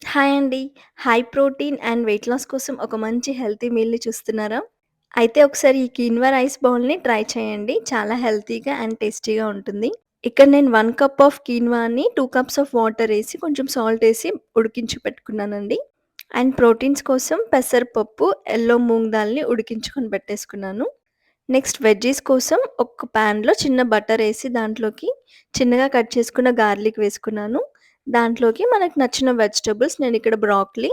Hi అండి. High protein and weight loss కోసం ఒక మంచి హెల్తీ మీల్‌ని చూస్తున్నారా? అయితే ఒకసారి ఈ కీన్వా రైస్ బౌల్‌ని ట్రై చేయండి. చాలా హెల్తీగా అండ్ టేస్టీగా ఉంటుంది. ఇక్కడ నేను 1 కప్ ఆఫ్ కీన్వాని 2 కప్స్ ఆఫ్ వాటర్ ఏసి, కొంచెం సాల్ట్ ఏసి ఉడికించి పెట్టుకున్నానండి. అండ్ ప్రోటీన్స్ కోసం పెసరపప్పు, యెల్లో మూంగ్ దాల్‌ని ఉడికించుకొని పెట్టేసుకున్నాను. నెక్స్ట్ వెజ్జీస్ కోసం ఒక పాన్‌లో చిన్న బటరేసి దాంట్లోకి చిన్నగా కట్ చేసుకున్న గార్లిక్ వేసుకున్నాను. దాంట్లోకి మనకు నచ్చిన వెజిటబుల్స్ నేనిక్కడ బ్రాకలీ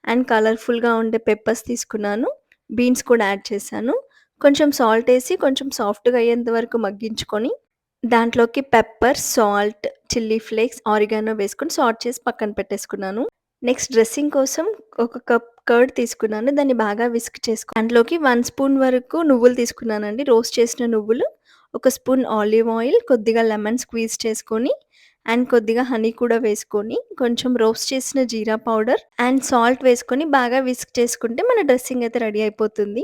అండ్ కలర్‌ఫుల్‌గా ఉండే పెప్పర్స్ తీసుకున్నాను. బీన్స్ కూడా యాడ్ చేశాను. కొంచెం సాల్టేసి కొంచెం సాఫ్ట్‌గా అయ్యేంత వరకు మగ్గించుకొని, దాంట్లోకి pepper, salt, chilli flakes, oregano వేసుకొని సార్ట్ చేసి పక్కన పెట్టేసుకున్నాను. నెక్స్ట్ డ్రెస్సింగ్ కోసం ఒక కప్ కర్డ్ తీసుకున్నాను. దాన్ని బాగా విస్క్ దాంట్లోకి 1 స్పూన్ వరకు నువ్వులు తీసుకున్నానండి. రోస్ట్ చేసిన నువ్వులు, ఒక స్పూన్ ఆలివ్ ఆయిల్, కొద్దిగా లెమన్ స్క్వీజ్ చేసుకొని, అండ్ కొద్దిగా హనీ కూడా వేసుకొని, కొంచెం రోస్ట్ చేసిన జీరా పౌడర్ అండ్ సాల్ట్ వేసుకొని బాగా విస్క్ చేసుకుంటే మన డ్రెస్సింగ్ అయితే రెడీ అయిపోతుంది.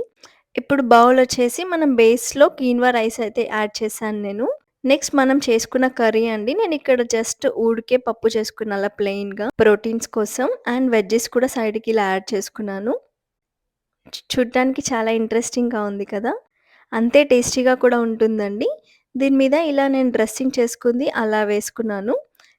ఇప్పుడు బౌలొచ్చేసి మనం బేస్‌లో కీన్వా రైస్ అయితే యాడ్ చేశాను నేను. నెక్స్ట్ మనం చేసుకున్న కర్రీ అండి. నేనిక్కడ జస్ట్ ఊరికే పప్పు చేసుకున్నా అలా ప్లెయిన్‌గా ప్రోటీన్స్ కోసం. అండ్ వెజ్జీస్ కూడా సైడ్‌కి ఇలా యాడ్ చేసుకున్నాను. చూడ్డానికి చాలా ఇంట్రెస్టింగ్‌గా ఉంది కదా! అంతే టేస్టీగా కూడా ఉంటుందండి. దీని మీద ఇలా నేను డ్రెస్సింగ్ చేసుకుంది అలా వేసుకున్నాను.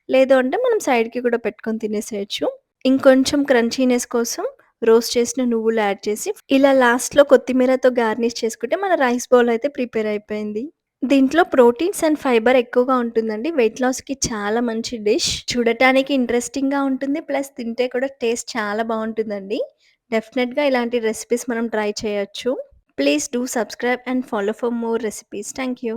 లేదు అంటే మనం సైడ్‌కి కూడా పెట్టుకొని తినేసేయొచ్చు. ఇంకొంచెం క్రంచీనెస్ కోసం రోస్ట్ చేసిన నువ్వులు యాడ్ చేసి, ఇలా లాస్ట్‌లో కొత్తిమీరతో గార్నిష్ చేసుకుంటే మన రైస్ బౌల్ అయితే ప్రిపేర్ అయిపోయింది. దీంట్లో ప్రోటీన్స్ అండ్ ఫైబర్ ఎక్కువగా ఉంటుందండి. వెయిట్ లాస్‌కి చాలా మంచి డిష్. చూడటానికి ఇంట్రెస్టింగ్‌గా ఉంటుంది. ప్లస్ తింటే కూడా టేస్ట్ చాలా బావుంటుందండి. డెఫినెట్‌గా ఇలాంటి రెసిపీస్ మనం ట్రై చేయొచ్చు. Please do subscribe and follow for more recipes. Thank you.